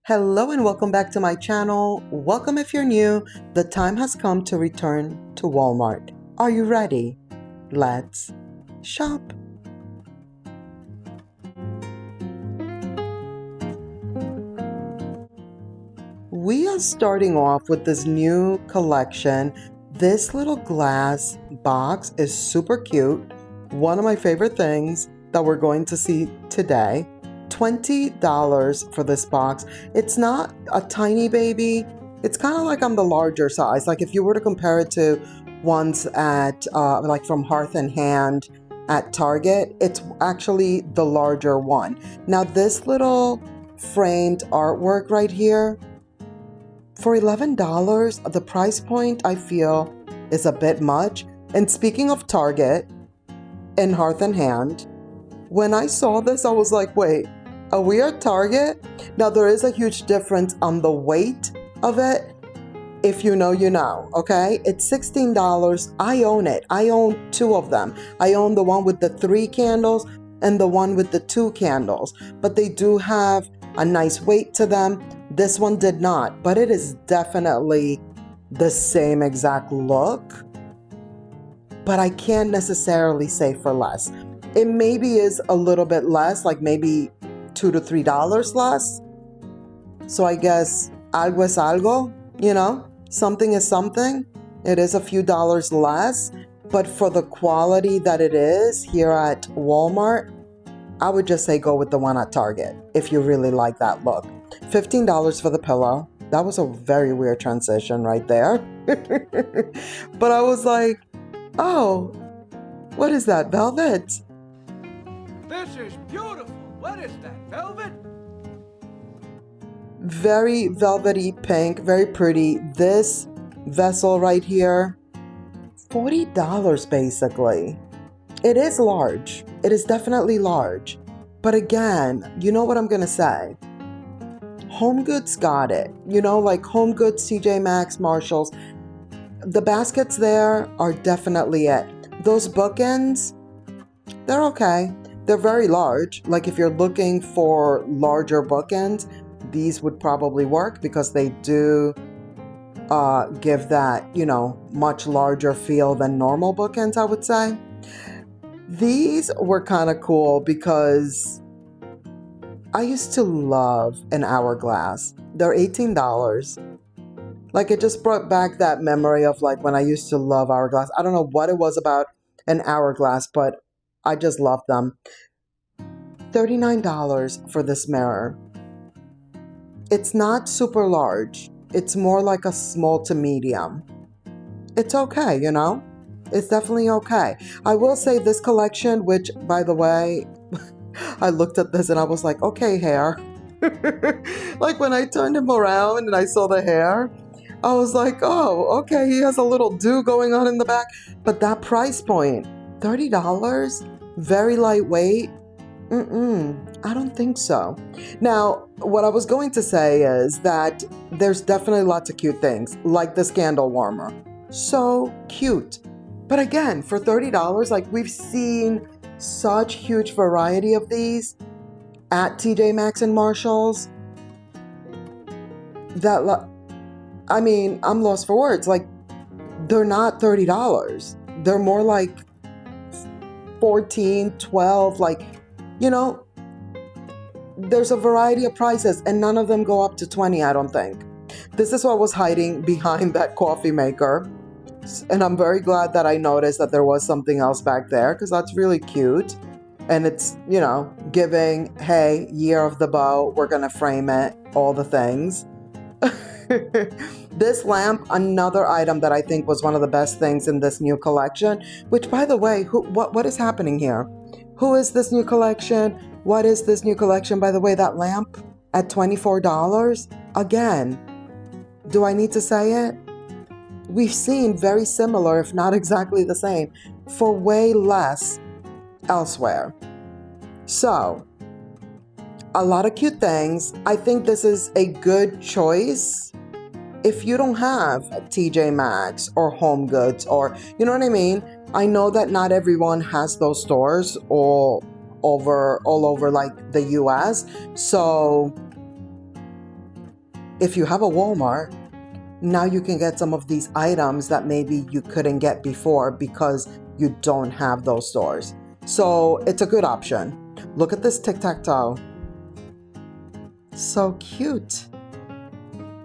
Hello and welcome back to my channel. Welcome if you're new. The time has come to return to Walmart. Are you ready? Let's shop. We are starting off with this new collection. This little glass box is super cute. One of my favorite things that we're going to see today. $20 for this box. It's not a tiny baby. It's kind of like on the larger size. Like if you were to compare it to ones at like from Hearth and Hand at Target, it's actually the larger one. Now this little framed artwork right here, for $11, the price point I feel is a bit much. And speaking of Target and Hearth and Hand, when I saw this, I was like, wait, are we at Target? Now, there is a huge difference on the weight of it. If you know, you know, okay? It's $16. I own it. I own two of them. I own the one with the 3 candles and the one with the 2 candles. But they do have a nice weight to them. This one did not, but it is definitely the same exact look. But I can't necessarily say for less. It maybe is a little bit less, like maybe $2 to $3 less. So I guess algo es algo, you know, something is something. It is a few dollars less, but for the quality that it is here at Walmart, I would just say go with the one at Target if you really like that look. $15 for the pillow. That was a very weird transition right there. But I was like, oh, what is that, velvet? This is beautiful. What is that, velvet? Very velvety pink, very pretty. This vessel right here, $40 basically. It is large. It is definitely large. But again, you know what I'm going to say? Home Goods got it. You know, like Home Goods, TJ Maxx, Marshalls. The baskets there are definitely it. Those bookends, they're okay. They're very large. Like if you're looking for larger bookends, these would probably work because they do give that, you know, much larger feel than normal bookends, I would say. These were kind of cool because I used to love an hourglass. They're $18. Like it just brought back that memory of like when I used to love hourglass. I don't know what it was about an hourglass, but I just loved them. $39 for this mirror. It's not super large. It's more like a small to medium. It's okay, you know? It's definitely okay. I will say this collection, which by the way, I looked at this and I was like, okay, hair. Like when I turned him around and I saw the hair, I was like, oh, okay, he has a little do going on in the back. But that price point, $30, very lightweight. I don't think so. Now, what I was going to say is that there's definitely lots of cute things, like this candle warmer. So cute. But again, for $30, like we've seen such huge variety of these at TJ Maxx and Marshalls that, I mean, I'm lost for words. Like, they're not $30. They're more like 14, 12, like, you know, there's a variety of prices and none of them go up to 20, I don't think. This is what was hiding behind that coffee maker. And I'm very glad that I noticed that there was something else back there because that's really cute. And it's, you know, giving, hey, year of the bow, we're going to frame it, all the things. This lamp, another item that I think was one of the best things in this new collection, which by the way, what is happening here? Who is this new collection? What is this new collection? By the way, that lamp at $24? Again, do I need to say it? We've seen very similar, if not exactly the same, for way less elsewhere. So, a lot of cute things. I think this is a good choice if you don't have TJ Maxx or Home Goods or, you know what I mean? I know that not everyone has those stores all over like the US. So if you have a Walmart, now you can get some of these items that maybe you couldn't get before because you don't have those stores. So it's a good option. Look at this tic-tac-toe. So cute.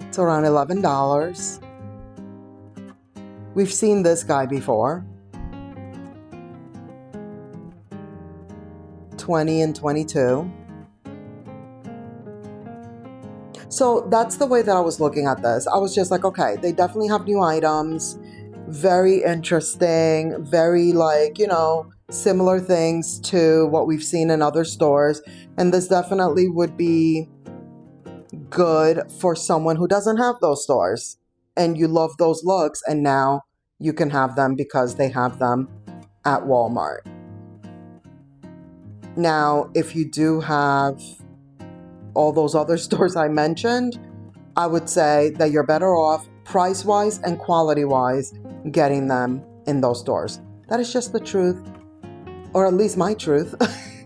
It's around $11. We've seen this guy before. 20 and 22. So that's the way that I was looking at this. I was just like, okay, they definitely have new items. Very interesting. Very like, you know, similar things to what we've seen in other stores. And this definitely would be good for someone who doesn't have those stores. And you love those looks, and now you can have them because they have them at Walmart. Now, if you do have all those other stores I mentioned, I would say that you're better off price-wise and quality-wise getting them in those stores. That is just the truth, or at least my truth.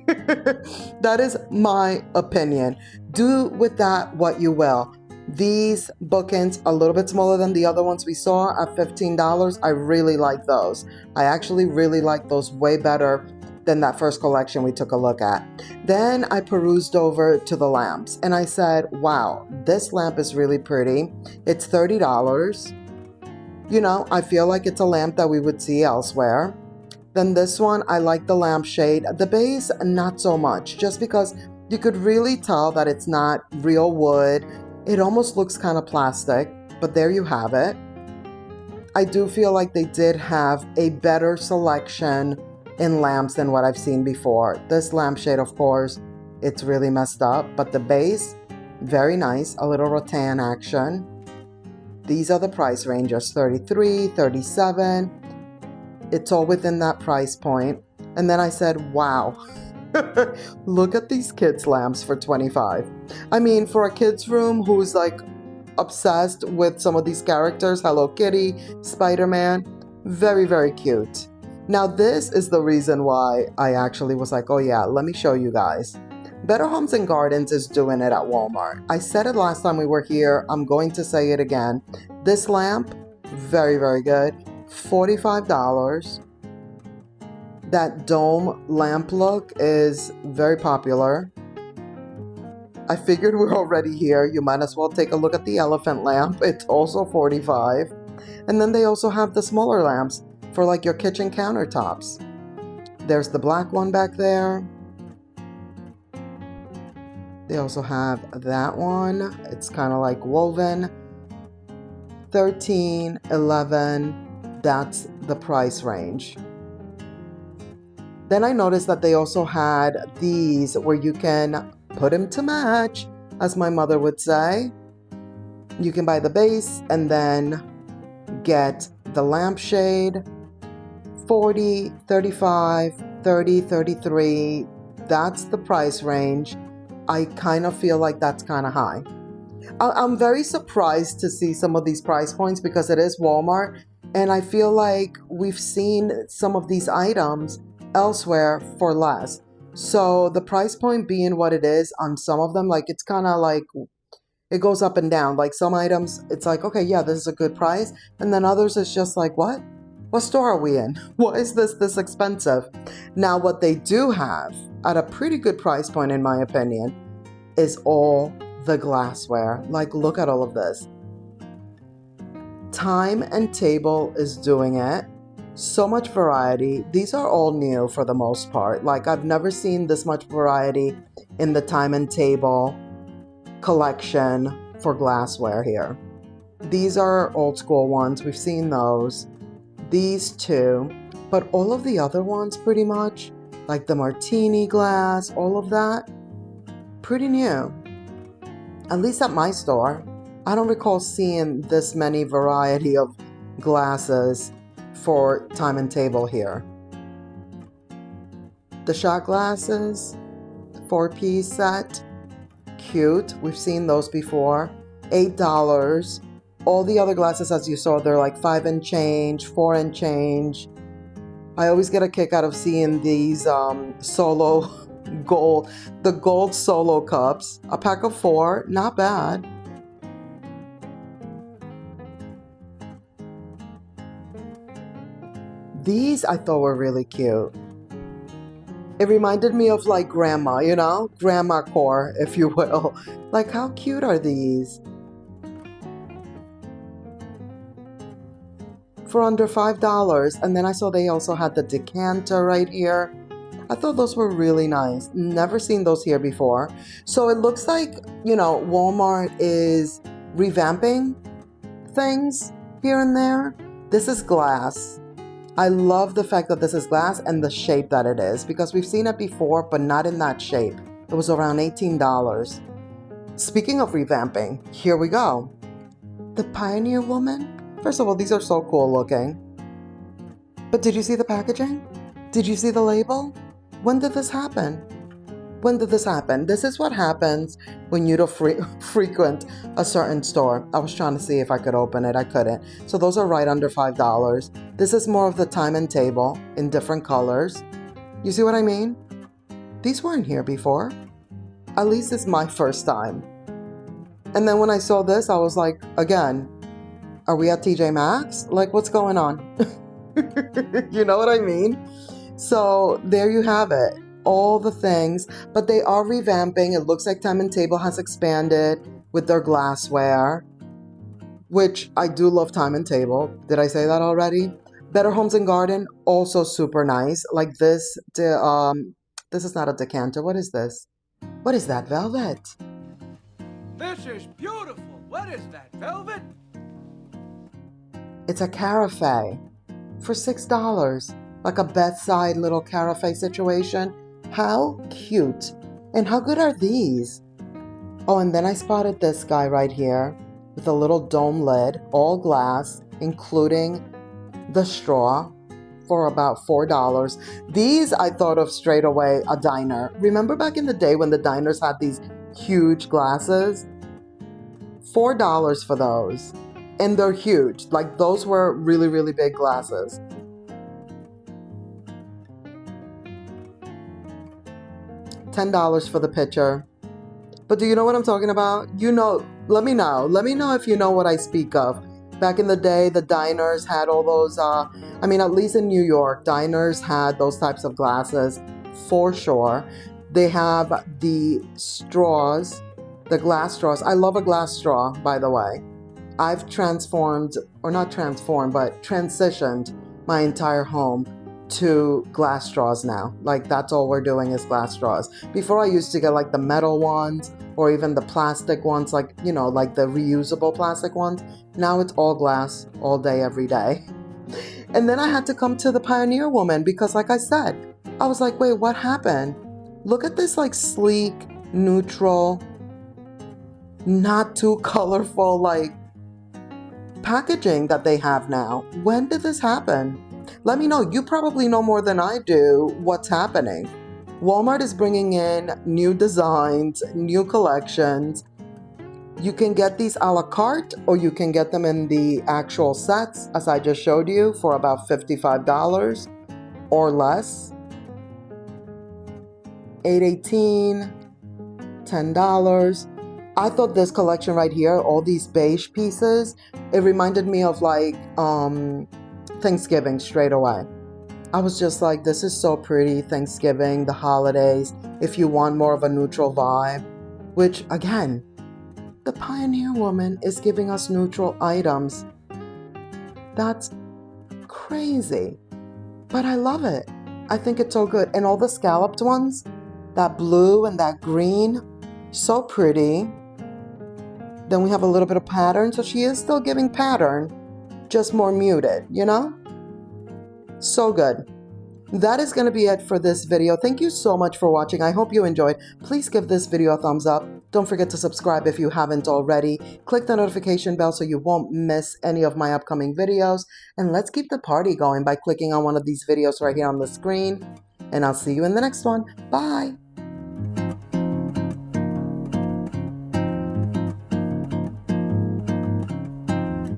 That is my opinion. Do with that what you will. These bookends, a little bit smaller than the other ones we saw at $15. I really like those. I actually really like those way better than that first collection we took a look at. Then I perused over to the lamps and I said, wow, this lamp is really pretty. It's $30. You know, I feel like it's a lamp that we would see elsewhere. Then this one, I like the lampshade. The base, not so much, just because you could really tell that it's not real wood. It almost looks kind of plastic, but there you have it. I do feel like they did have a better selection in lamps than what I've seen before. This lampshade, of course, it's really messed up, but the base, very nice, a little rattan action. These are the price ranges, $33, $37. It's all within that price point. And then I said, wow, look at these kids' lamps for $25. I mean, for a kid's room who's like obsessed with some of these characters, Hello Kitty, Spider-Man, very, very cute. Now, this is the reason why I actually was like, oh yeah, let me show you guys. Better Homes and Gardens is doing it at Walmart. I said it last time we were here. I'm going to say it again. This lamp, very, very good. $45. That dome lamp look is very popular. I figured we're already here. You might as well take a look at the elephant lamp. It's also $45. And then they also have the smaller lamps for like your kitchen countertops. There's the black one back there. They also have that one. It's kind of like woven. $13, $11. That's the price range. Then I noticed that they also had these where you can put them to match, as my mother would say. You can buy the base and then get the lampshade. $40, $35, $30, $33. That's the price range. I kind of feel like that's kind of high. I'm very surprised to see some of these price points because it is Walmart. And I feel like we've seen some of these items elsewhere for less. So the price point being what it is on some of them, like it's kind of like it goes up and down. Like some items, it's like, okay, yeah, this is a good price. And then others, it's just like, what? What store are we in? Why is this expensive? Now, what they do have at a pretty good price point, in my opinion, is all the glassware. Like, look at all of this. Time and Table is doing it. So much variety. These are all new for the most part. Like, I've never seen this much variety in the Time and Table collection for glassware here. These are old school ones. We've seen those. These two. But all of the other ones pretty much, like the martini glass, all of that, pretty new. At least at my store. I don't recall seeing this many variety of glasses for Time and Table here. The shot glasses, 4-piece set, cute. We've seen those before. $8. All the other glasses, as you saw, they're like 5 and change, 4 and change. I always get a kick out of seeing these solo gold, the gold solo cups. A pack of 4, not bad. These I thought were really cute. It reminded me of like grandma, you know? Grandma core, if you will. Like, how cute are these? For under $5. And then I saw they also had the decanter right here. I thought those were really nice. Never seen those here before. So it looks like, you know, Walmart is revamping things here and there. This is glass. I love the fact that this is glass and the shape that it is, because we've seen it before, but not in that shape. It was around $18. Speaking of revamping, here we go. The Pioneer Woman. First of all, these are so cool looking. But did you see the packaging? Did you see the label? When did this happen? When did this happen? This is what happens when you don't frequent a certain store. I was trying to see if I could open it. I couldn't. So those are right under $5. This is more of the time and table in different colors. You see what I mean? These weren't here before. At least it's my first time. And then when I saw this, I was like, again, are we at TJ Maxx? Like, what's going on? You know what I mean? So there you have it. All the things, but they are revamping. It looks like Time and Table has expanded with their glassware, which I do love Time and Table. Did I say that already? Better Homes and Garden, also super nice. Like this, this is not a decanter. What is this? What is that, velvet? This is beautiful. What is that, velvet? It's a carafe for $6. Like a bedside little carafe situation. How cute. And how good are these? Oh, and then I spotted this guy right here with a little dome lid, all glass, including the straw, for about $4. These I thought of straight away a diner. Remember back in the day when the diners had these huge glasses? $4 for those. And they're huge. Like, those were really, really big glasses. $10 for the pitcher. But do you know what I'm talking about? You know, let me know. Let me know if you know what I speak of. Back in the day, the diners had all those, I mean, at least in New York, diners had those types of glasses for sure. They have the straws, the glass straws. I love a glass straw, by the way. I've transformed, or not transformed, but transitioned my entire home to glass straws now. Like, that's all we're doing is glass straws. Before I used to get like the metal ones or even the plastic ones, like, you know, like the reusable plastic ones. Now it's all glass all day, every day. And then I had to come to the Pioneer Woman because, like I said, I was like, wait, what happened? Look at this like sleek, neutral, not too colorful like packaging that they have now. When did this happen? Let me know. You probably know more than I do what's happening. Walmart is bringing in new designs, new collections. You can get these a la carte, or you can get them in the actual sets, as I just showed you, for about $55 or less. $8.18, $10. I thought this collection right here, all these beige pieces, it reminded me of like Thanksgiving straight away. I was just like, this is so pretty. Thanksgiving, the holidays, if you want more of a neutral vibe, which again, the Pioneer Woman is giving us neutral items. That's crazy, but I love it. I think it's so good. And all the scalloped ones, that blue and that green, so pretty. Then we have a little bit of pattern, so she is still giving pattern, just more muted, you know? So good. That is going to be it for this video. Thank you so much for watching. I hope you enjoyed. Please give this video a thumbs up. Don't forget to subscribe if you haven't already. Click the notification bell so you won't miss any of my upcoming videos. And let's keep the party going by clicking on one of these videos right here on the screen. And I'll see you in the next one. Bye.